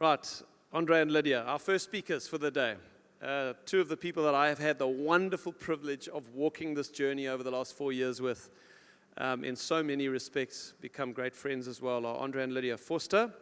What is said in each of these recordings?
Right, Andre and Lydia, our first speakers for the day. Two of the people that I have had the wonderful privilege of walking this journey over the last 4 years with, in so many respects, become great friends as well, are Andre and Lydia Vorster.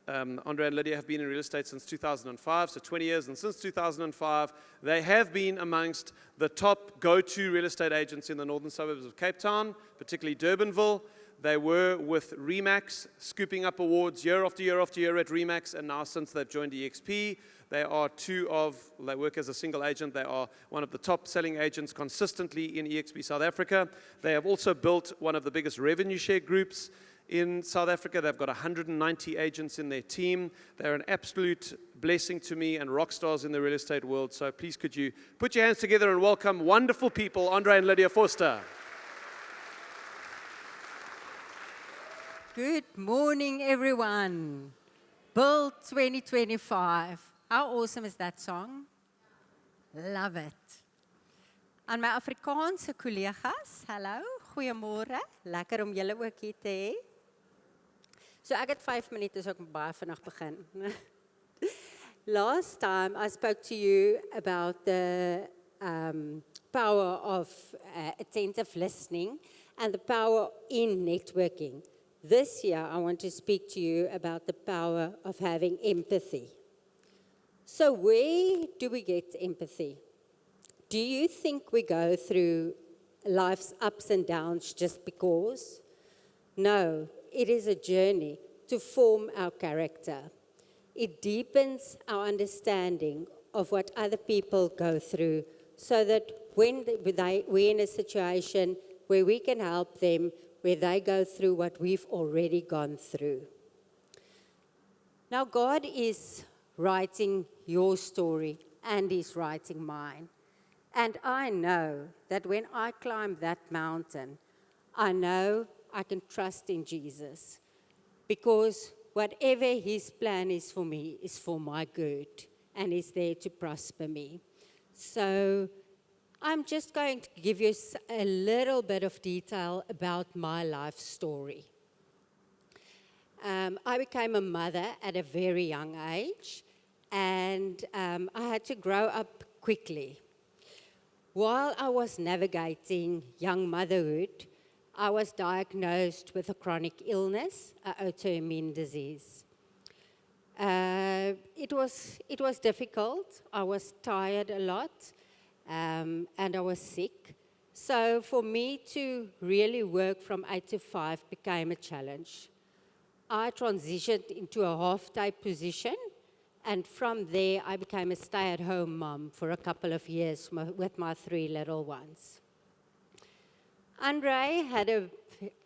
Andre and Lydia have been in real estate since 2005, so 20 years, and since 2005, they have been amongst the top go-to real estate agents in the northern suburbs of Cape Town, particularly Durbanville. They were with Remax, scooping up awards year after year after year at Remax, and now since they've joined EXP, they work as a single agent. They are one of the top selling agents consistently in EXP South Africa. They have also built one of the biggest revenue share groups in South Africa. They've got 190 agents in their team. They're an absolute blessing to me and rock stars in the real estate world. So please could you put your hands together and welcome wonderful people, Andre and Lydia Vorster. Good morning, everyone. Build 2025. How awesome is that song? Love it. Aan my Afrikaanse collega's, hallo, goeiemôre. Lekker om julle ook hier te hê. So ek het 5 minute, so ek moet baie vinnig begin. Last time I spoke to you about the power of attentive listening and the power in networking. This year, I want to speak to you about the power of having empathy. So where do we get empathy? Do you think we go through life's ups and downs just because? No, it is a journey to form our character. It deepens our understanding of what other people go through so that when we're in a situation where we can help them, where they go through what we've already gone through. Now, God is writing your story and He's writing mine. And I know that when I climb that mountain, I know I can trust in Jesus. Because whatever His plan is for me is for my good and is there to prosper me. So I'm just going to give you a little bit of detail about my life story. I became a mother at a very young age, and I had to grow up quickly. While I was navigating young motherhood, I was diagnosed with a chronic illness, an autoimmune disease. It was difficult. I was tired a lot. And I was sick. So for me to really work from 8 to 5 became a challenge. I transitioned into a half-day position, and from there I became a stay-at-home mom for a couple of years with my 3 little ones. Andre had an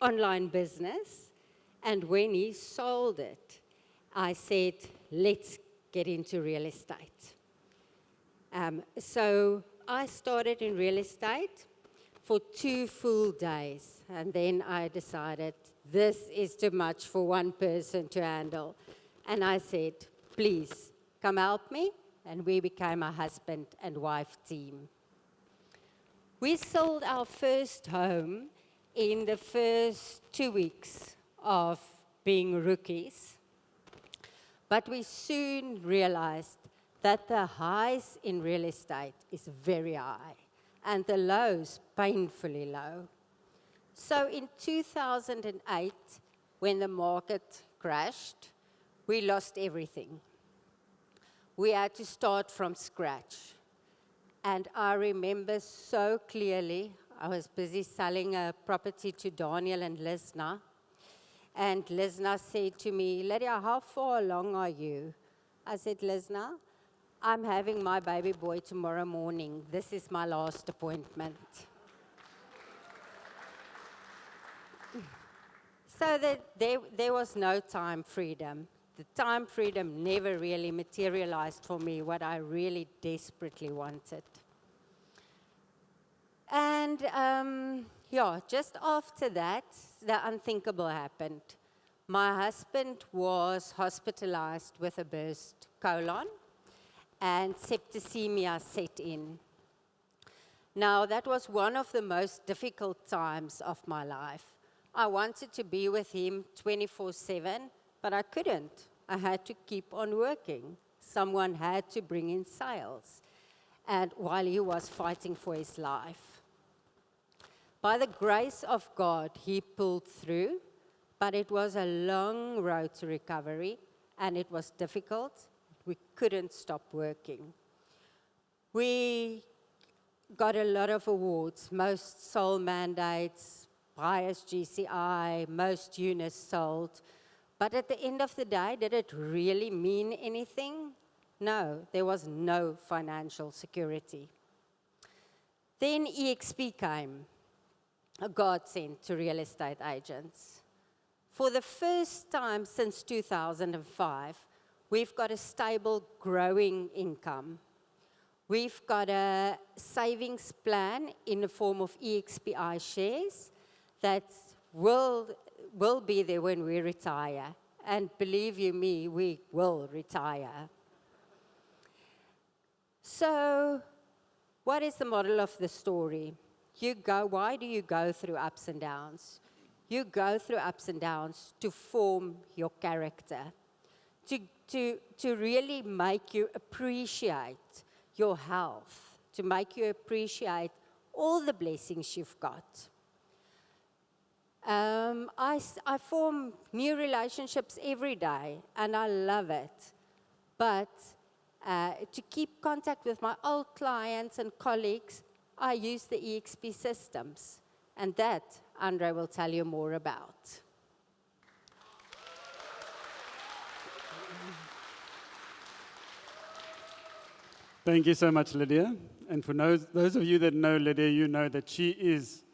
online business, and when he sold it, I said, let's get into real estate. So I started in real estate for 2 full days, and then I decided this is too much for one person to handle. And I said, please, come help me, and we became a husband and wife team. We sold our first home in the first 2 weeks of being rookies, but we soon realized that the highs in real estate is very high and the lows painfully low. So in 2008, when the market crashed, we lost everything. We had to start from scratch. And I remember so clearly, I was busy selling a property to Daniel and Lisna. And Lisna said to me, Lydia, how far along are you? I said, Lisna, I'm having my baby boy tomorrow morning. This is my last appointment. So that there was no time freedom. The time freedom never really materialized for me what I really desperately wanted. And just after that, the unthinkable happened. My husband was hospitalized with a burst colon, and septicemia set in. Now, that was one of the most difficult times of my life. I wanted to be with him 24/7, but I couldn't. I had to keep on working. Someone had to bring in sales, and while he was fighting for his life. By the grace of God, he pulled through, but it was a long road to recovery, and it was difficult. We couldn't stop working. We got a lot of awards, most sold mandates, highest GCI, most units sold. But at the end of the day, did it really mean anything? No, there was no financial security. Then EXP came, a godsend to real estate agents. For the first time since 2005, we've got a stable, growing income. We've got a savings plan in the form of EXPI shares that will be there when we retire. And believe you me, we will retire. So, what is the model of the story? Why do you go through ups and downs? You go through ups and downs to form your character, to really make you appreciate your health, to make you appreciate all the blessings you've got. I form new relationships every day, and I love it. But to keep contact with my old clients and colleagues, I use the EXP systems, and that Andre will tell you more about. Thank you so much, Lydia. And for those of you that know Lydia, you know that she is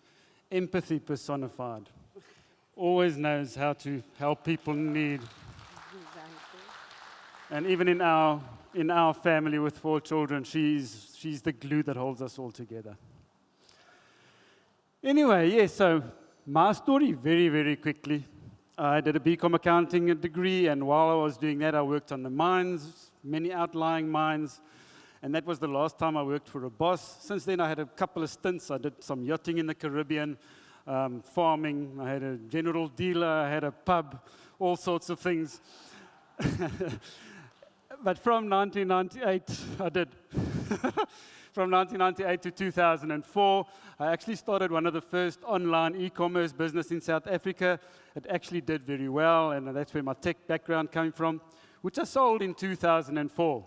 empathy personified. Always knows how to help people in need. And even in our family with 4 children, she's the glue that holds us all together. Anyway, yes, so my story very, very quickly. I did a BCom accounting degree, and while I was doing that, I worked on the mines, many outlying mines. And that was the last time I worked for a boss. Since then, I had a couple of stints. I did some yachting in the Caribbean, farming. I had a general dealer. I had a pub, all sorts of things. But from 1998, I did. From 1998 to 2004, I actually started one of the first online e-commerce business in South Africa. It actually did very well, and that's where my tech background came from, which I sold in 2004.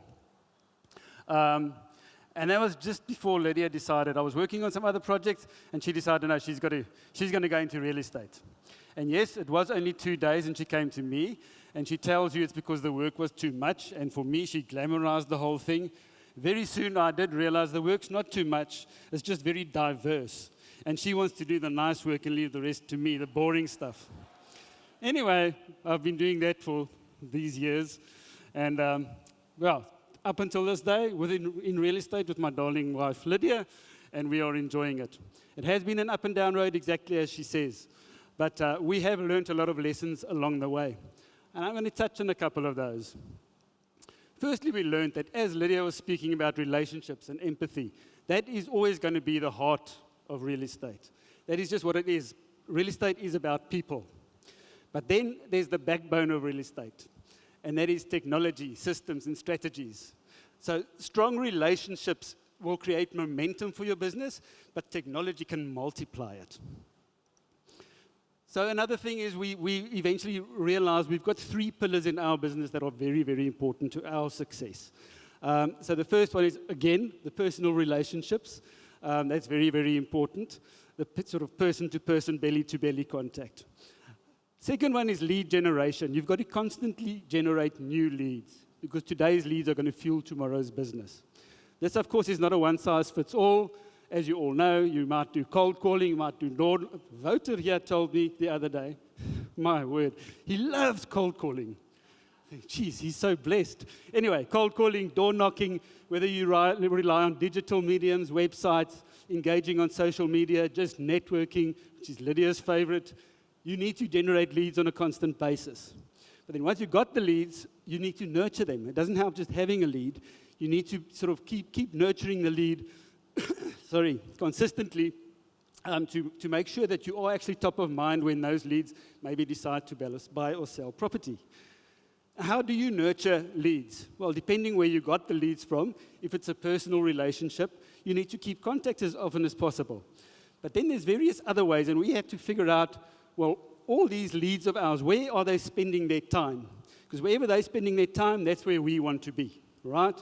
And that was just before Lydia decided. I was working on some other projects, and she decided, no, she's going to go into real estate. And yes, it was only 2 days, and she came to me, and she tells you it's because the work was too much. And for me, she glamorized the whole thing. Very soon, I did realize the work's not too much. It's just very diverse. And she wants to do the nice work and leave the rest to me, the boring stuff. Anyway, I've been doing that for these years. And, well, up until this day, in real estate with my darling wife, Lydia, and we are enjoying it. It has been an up and down road, exactly as she says. But we have learned a lot of lessons along the way. And I'm going to touch on a couple of those. Firstly, we learned that as Lydia was speaking about relationships and empathy, that is always going to be the heart of real estate. That is just what it is. Real estate is about people. But then there's the backbone of real estate, and that is technology, systems, and strategies. So strong relationships will create momentum for your business, but technology can multiply it. So another thing is we eventually realized we've got 3 pillars in our business that are very, very important to our success. So the first one is, again, the personal relationships. That's very, very important. The sort of person-to-person, belly-to-belly contact. Second one is lead generation. You've got to constantly generate new leads because today's leads are going to fuel tomorrow's business. This, of course, is not a one-size-fits-all. As you all know, you might do cold calling, you might do door. Wouter here told me the other day, my word, he loves cold calling. Jeez, he's so blessed. Anyway, cold calling, door knocking, whether you rely on digital mediums, websites, engaging on social media, just networking, which is Lydia's favorite, you need to generate leads on a constant basis. But then once you've got the leads, you need to nurture them. It doesn't help just having a lead. You need to sort of keep nurturing the lead consistently to make sure that you are actually top of mind when those leads maybe decide to buy or sell property. How do you nurture leads? Well, depending where you got the leads from, if it's a personal relationship, you need to keep contact as often as possible. But then there's various other ways, and we had to figure out, well, all these leads of ours, where are they spending their time? Because wherever they're spending their time, that's where we want to be, right?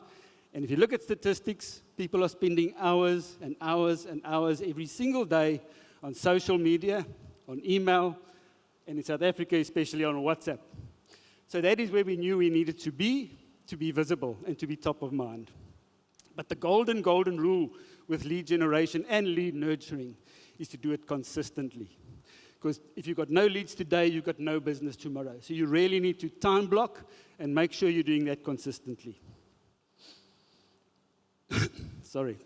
And if you look at statistics, people are spending hours and hours and hours every single day on social media, on email, and in South Africa, especially on WhatsApp. So that is where we knew we needed to be visible, and to be top of mind. But the golden rule with lead generation and lead nurturing is to do it consistently. Because if you've got no leads today, you've got no business tomorrow. So you really need to time block and make sure you're doing that consistently. Sorry.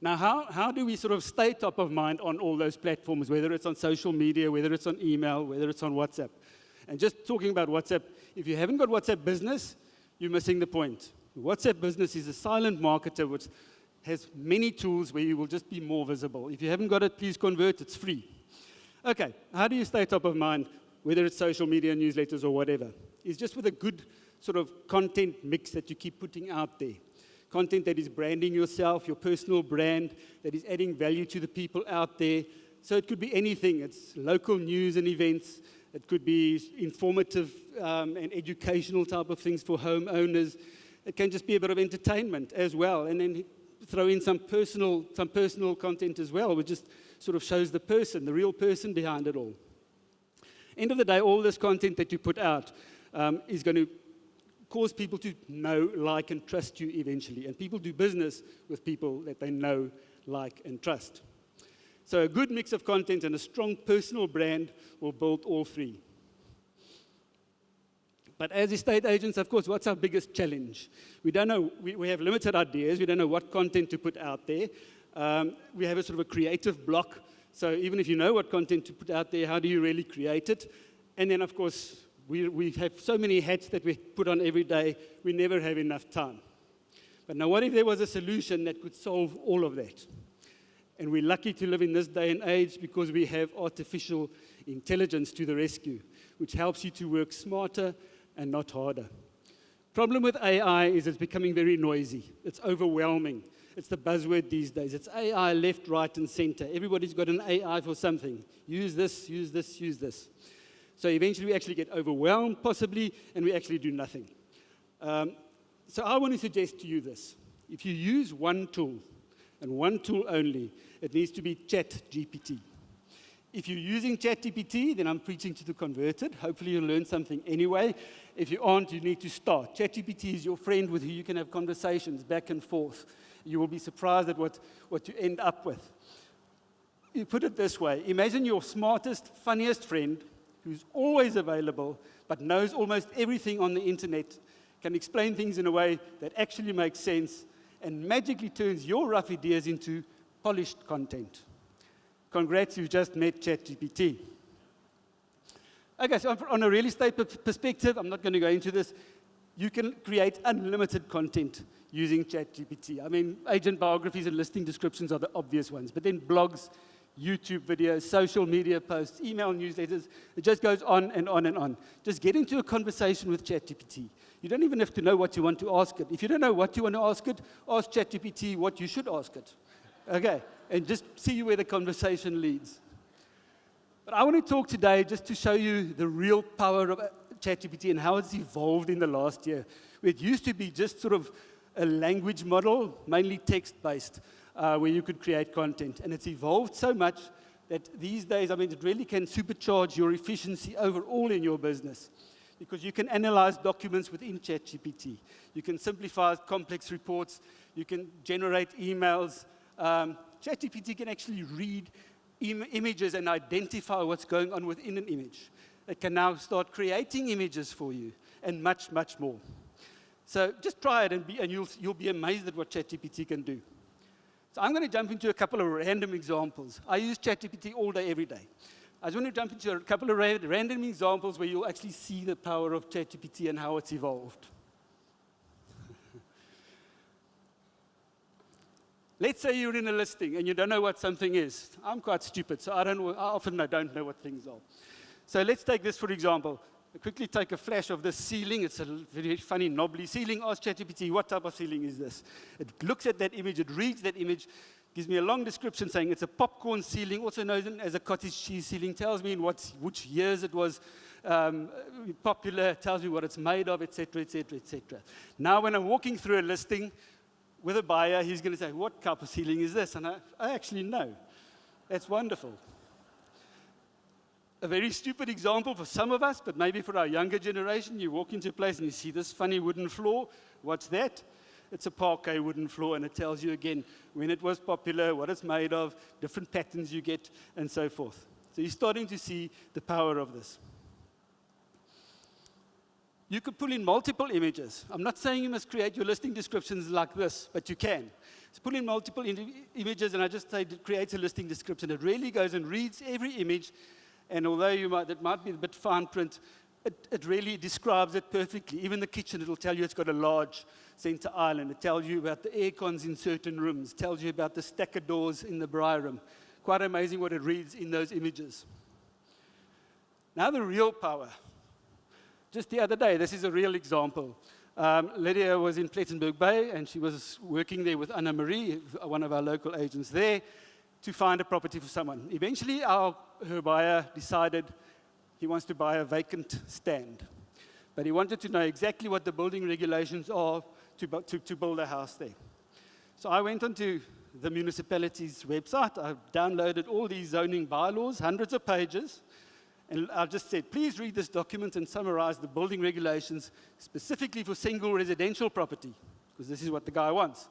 Now, how do we sort of stay top of mind on all those platforms, whether it's on social media, whether it's on email, whether it's on WhatsApp? And just talking about WhatsApp, if you haven't got WhatsApp Business, you're missing the point. WhatsApp Business is a silent marketer which has many tools where you will just be more visible. If you haven't got it, please convert. It's free. Okay, how do you stay top of mind, whether it's social media, newsletters, or whatever? It's just with a good sort of content mix that you keep putting out there. Content that is branding yourself, your personal brand, that is adding value to the people out there. So it could be anything. It's local news and events. It could be informative and educational type of things for homeowners. It can just be a bit of entertainment as well. And then throw in some personal content as well, which just sort of shows the real person behind it all. End of the day, all this content that you put out is going to cause people to know, like, and trust you eventually. And people do business with people that they know, like, and trust. So a good mix of content and a strong personal brand will build all three. But as estate agents, of course, what's our biggest challenge? We don't know. We have limited ideas. We don't know what content to put out there. We have a sort of a creative block. So even if you know what content to put out there, how do you really create it? And then, of course, we have so many hats that we put on every day, we never have enough time. But now what if there was a solution that could solve all of that? And we're lucky to live in this day and age because we have artificial intelligence to the rescue, which helps you to work smarter and not harder. Problem with AI is it's becoming very noisy. It's overwhelming. It's the buzzword these days. It's AI left, right, and center. Everybody's got an AI for something. Use this, use this, use this. So eventually we actually get overwhelmed, possibly, and we actually do nothing. So I want to suggest to you this. If you use one tool, and one tool only, it needs to be ChatGPT. If you're using ChatGPT, then I'm preaching to the converted. Hopefully you'll learn something anyway. If you aren't, you need to start. ChatGPT is your friend with who you can have conversations back and forth. You will be surprised at what you end up with. You put it this way. Imagine your smartest, funniest friend who's always available but knows almost everything on the internet, can explain things in a way that actually makes sense and magically turns your rough ideas into polished content. Congrats, you've just met ChatGPT. Okay, so on a real estate perspective, I'm not going to go into this. You can create unlimited content using ChatGPT. I mean, agent biographies and listing descriptions are the obvious ones, but then blogs, YouTube videos, social media posts, email newsletters, it just goes on and on and on. Just get into a conversation with ChatGPT. You don't even have to know what you want to ask it. If you don't know what you want to ask it, ask ChatGPT what you should ask it. Okay, and just see where the conversation leads. But I want to talk today just to show you the real power of ChatGPT and how it's evolved in the last year. It used to be just sort of a language model, mainly text-based, where you could create content. And it's evolved so much that these days, I mean, it really can supercharge your efficiency overall in your business. Because you can analyze documents within ChatGPT. You can simplify complex reports. You can generate emails. ChatGPT can actually read images and identify what's going on within an image. It can now start creating images for you and much, much more. So just try it and you'll be amazed at what ChatGPT can do. So I'm going to jump into a couple of random examples. I use ChatGPT all day, every day. I just want to jump into a couple of random examples where you'll actually see the power of ChatGPT and how it's evolved. Let's say you're in a listing and you don't know what something is. I'm quite stupid, so I often don't know what things are. So let's take this for example. quickly take a flash of this ceiling. It's a very funny, knobbly ceiling. Ask ChatGPT, what type of ceiling is this? It looks at that image, it reads that image, gives me a long description saying it's a popcorn ceiling, also known as a cottage cheese ceiling, tells me in which years it was popular, tells me what it's made of, etc., etc., etc. Now, when I'm walking through a listing with a buyer, he's going to say, what type of ceiling is this? And I actually know. That's wonderful. A very stupid example for some of us, but maybe for our younger generation, you walk into a place and you see this funny wooden floor. What's that? It's a parquet wooden floor, and it tells you again when it was popular, what it's made of, different patterns you get, and so forth. So you're starting to see the power of this. You could pull in multiple images. I'm not saying you must create your listing descriptions like this, but you can. So pull in multiple images, and I just say it creates a listing description. It really goes and reads every image. And although it might be a bit fine print, it really describes it perfectly. Even the kitchen, it'll tell you it's got a large center island. It tells you about the air cons in certain rooms. It tells you about the stacker doors in the braai room. Quite amazing what it reads in those images. Now the real power. Just the other day, this is a real example. Lydia was in Plettenberg Bay, and she was working there with Anna Marie, one of our local agents there, to find a property for someone. Eventually, her buyer decided he wants to buy a vacant stand. But he wanted to know exactly what the building regulations are to build a house there. So I went onto the municipality's website. I downloaded all these zoning bylaws, hundreds of pages, and I just said, please read this document and summarize the building regulations specifically for single residential property, because this is what the guy wants.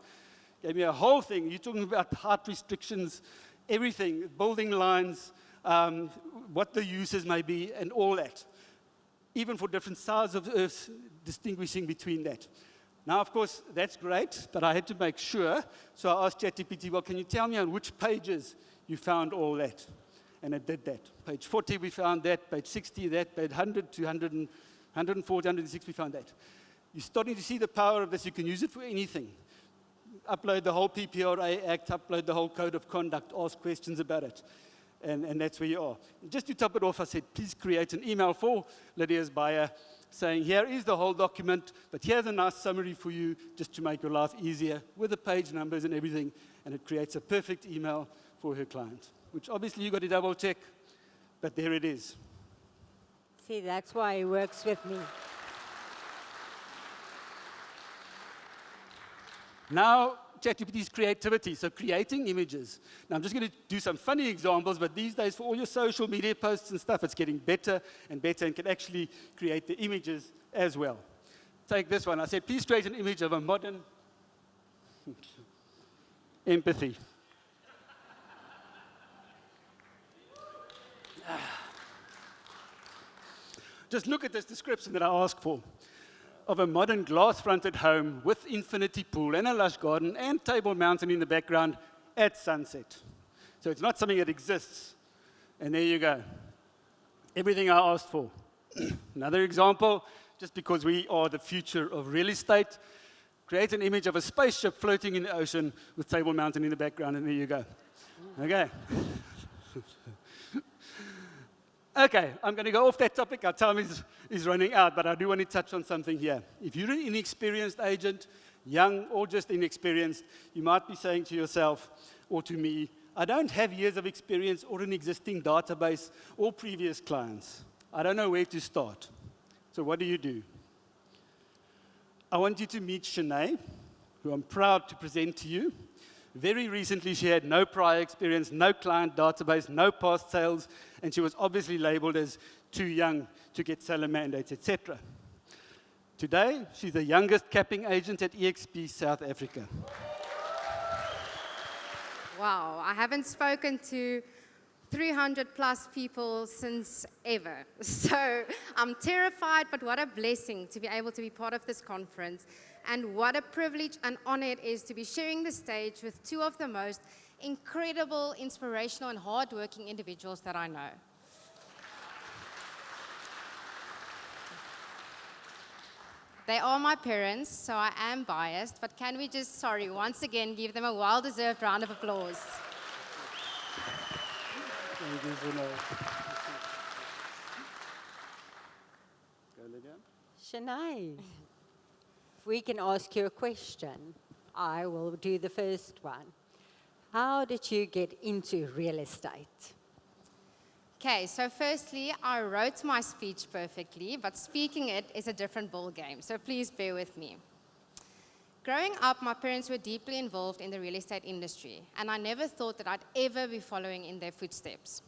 Gave me a whole thing. You're talking about height restrictions, everything, building lines, what the uses may be, and all that. Even for different sides of earths, distinguishing between that. Now, of course, that's great, but I had to make sure. So I asked ChatGPT, well, can you tell me on which pages you found all that? And it did that. Page 40, we found that. Page 60, that. Page 100, 200, 140, 106, we found that. You're starting to see the power of this. You can use it for anything. Upload the whole PPRA Act, upload the whole Code of Conduct, ask questions about it. And that's where you are. Just to top it off, I said, please create an email for Lydia's buyer saying, here is the whole document, but here's a nice summary for you just to make your life easier with the page numbers and everything. And it creates a perfect email for her client, which obviously you've got to double check, but there it is. See, that's why he works with me. Now, ChatGPT's creativity, so creating images. Now, I'm just going to do some funny examples, but these days, for all your social media posts and stuff, it's getting better and better and can actually create the images as well. Take this one. I said, please create an image of a modern empathy. Just look at this description that I asked for. Of a modern glass-fronted home with infinity pool and a lush garden and Table Mountain in the background at sunset. So it's not something that exists. And there you go. Everything I asked for. Another example, just because we are the future of real estate, create an image of a spaceship floating in the ocean with Table Mountain in the background, and there you go. Okay. Okay, I'm going to go off that topic. Our time is running out, but I do want to touch on something here. If you're an inexperienced agent, young or just inexperienced, you might be saying to yourself or to me, I don't have years of experience or an existing database or previous clients. I don't know where to start. So what do? I want you to meet Shanae, who I'm proud to present to you. Very recently, she had no prior experience, no client database, no past sales, and she was obviously labeled as too young to get seller mandates, etc. Today, she's the youngest capping agent at EXP South Africa. Wow, I haven't spoken to 300 plus people since ever. So I'm terrified, but what a blessing to be able to be part of this conference. And what a privilege and honor it is to be sharing the stage with two of the most incredible, inspirational, and hardworking individuals that I know. They are my parents, so I am biased, but can we just, once again, give them a well-deserved round of applause. Shanae, if we can ask you a question, I will do the first one. How did you get into real estate? Okay, so firstly, I wrote my speech perfectly, but speaking it is a different ball game, so please bear with me. Growing up, my parents were deeply involved in the real estate industry, and I never thought that I'd ever be following in their footsteps.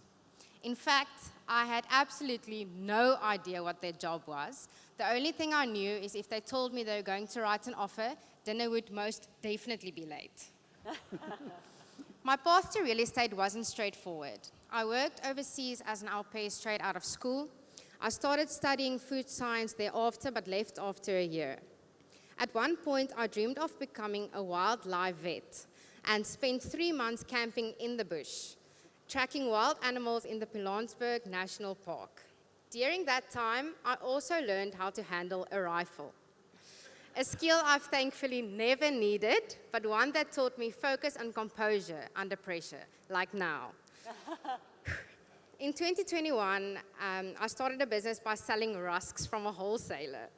In fact, I had absolutely no idea what their job was. The only thing I knew is if they told me they were going to write an offer, dinner would most definitely be late. My path to real estate wasn't straightforward. I worked overseas as an au pair straight out of school. I started studying food science thereafter, but left after a year. At one point, I dreamed of becoming a wildlife vet and spent 3 months camping in the bush, tracking wild animals in the Pilanesberg National Park. During that time, I also learned how to handle a rifle. A skill I've thankfully never needed, but one that taught me focus and composure under pressure, like now. In 2021, I started a business by selling rusks from a wholesaler.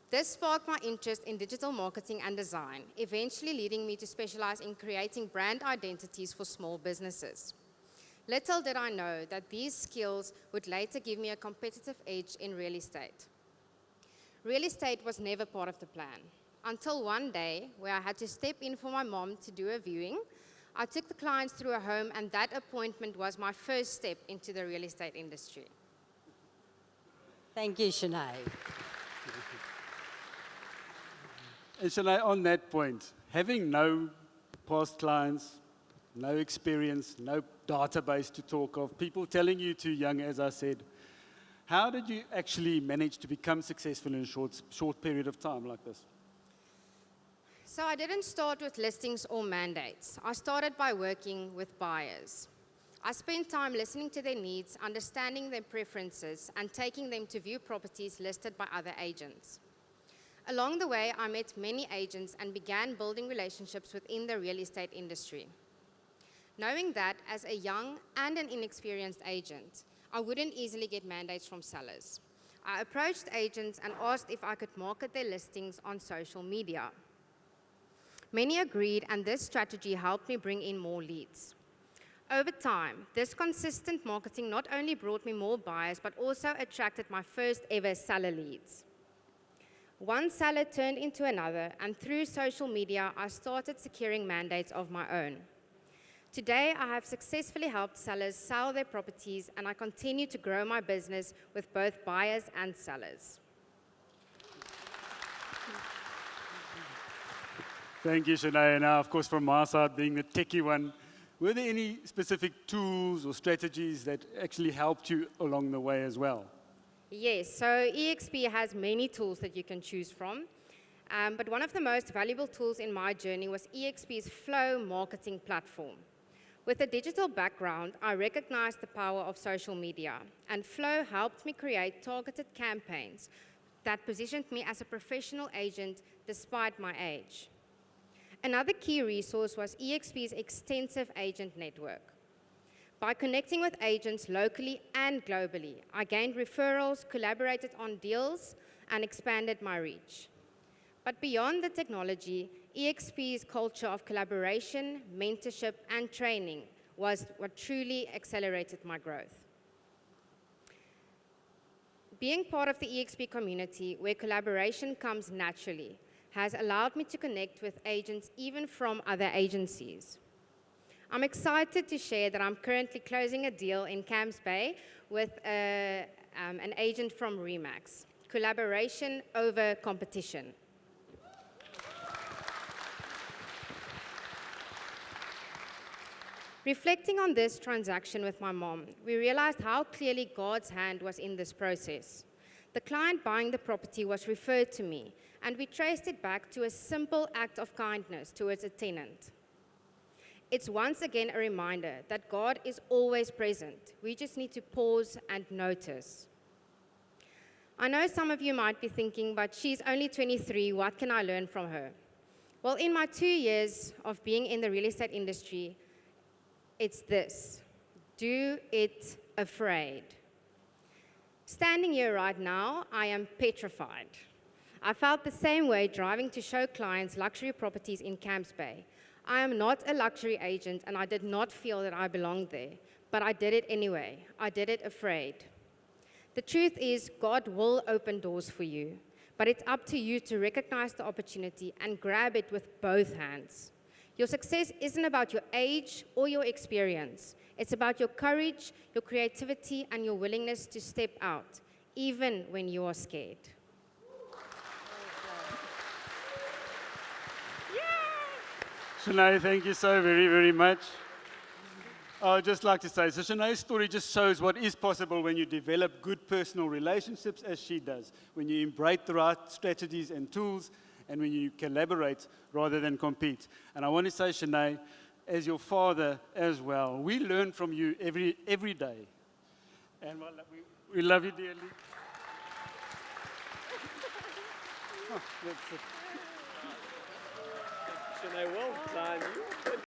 This sparked my interest in digital marketing and design, eventually leading me to specialize in creating brand identities for small businesses. Little did I know that these skills would later give me a competitive edge in real estate. Real estate was never part of the plan, until one day where I had to step in for my mom to do a viewing. I took the clients through a home, and that appointment was my first step into the real estate industry. Thank you, Shanae. And Shanae, on that point, having no past clients, no experience, no database to talk of, people telling you too young, as I said, how did you actually manage to become successful in a short period of time like this? So I didn't start with listings or mandates. I started by working with buyers. I spent time listening to their needs, understanding their preferences, and taking them to view properties listed by other agents. Along the way, I met many agents and began building relationships within the real estate industry. Knowing that as a young and an inexperienced agent, I wouldn't easily get mandates from sellers. I approached agents and asked if I could market their listings on social media. Many agreed, and this strategy helped me bring in more leads. Over time, this consistent marketing not only brought me more buyers, but also attracted my first ever seller leads. One seller turned into another, and through social media, I started securing mandates of my own. Today, I have successfully helped sellers sell their properties, and I continue to grow my business with both buyers and sellers. Thank you, Shanae. Now, of course, from my side, being the techie one, were there any specific tools or strategies that actually helped you along the way as well? Yes, so EXP has many tools that you can choose from, but one of the most valuable tools in my journey was EXP's Flow marketing platform. With a digital background, I recognized the power of social media, and Flow helped me create targeted campaigns that positioned me as a professional agent despite my age. Another key resource was EXP's extensive agent network. By connecting with agents locally and globally, I gained referrals, collaborated on deals, and expanded my reach. But beyond the technology, EXP's culture of collaboration, mentorship, and training was what truly accelerated my growth. Being part of the EXP community, where collaboration comes naturally, has allowed me to connect with agents even from other agencies. I'm excited to share that I'm currently closing a deal in Camps Bay with an agent from Remax. Collaboration over competition. Reflecting on this transaction with my mom, we realized how clearly God's hand was in this process. The client buying the property was referred to me, and we traced it back to a simple act of kindness towards a tenant. It's once again a reminder that God is always present. We just need to pause and notice. I know some of you might be thinking, but she's only 23, what can I learn from her? Well, in my 2 years of being in the real estate industry, it's this: do it afraid. Standing here right now, I am petrified. I felt the same way driving to show clients luxury properties in Camps Bay. I am not a luxury agent and I did not feel that I belonged there, but I did it anyway. I did it afraid. The truth is, God will open doors for you, but it's up to you to recognize the opportunity and grab it with both hands. Your success isn't about your age or your experience. It's about your courage, your creativity, and your willingness to step out, even when you are scared. Shanae, thank you so very, very much. I'd just like to say, so Shanae's story just shows what is possible when you develop good personal relationships, as she does, when you embrace the right strategies and tools, and when you collaborate rather than compete. And I want to say, Shanae, as your father as well, we learn from you every day. And we love you dearly. Oh, that's it. Shanae, well done.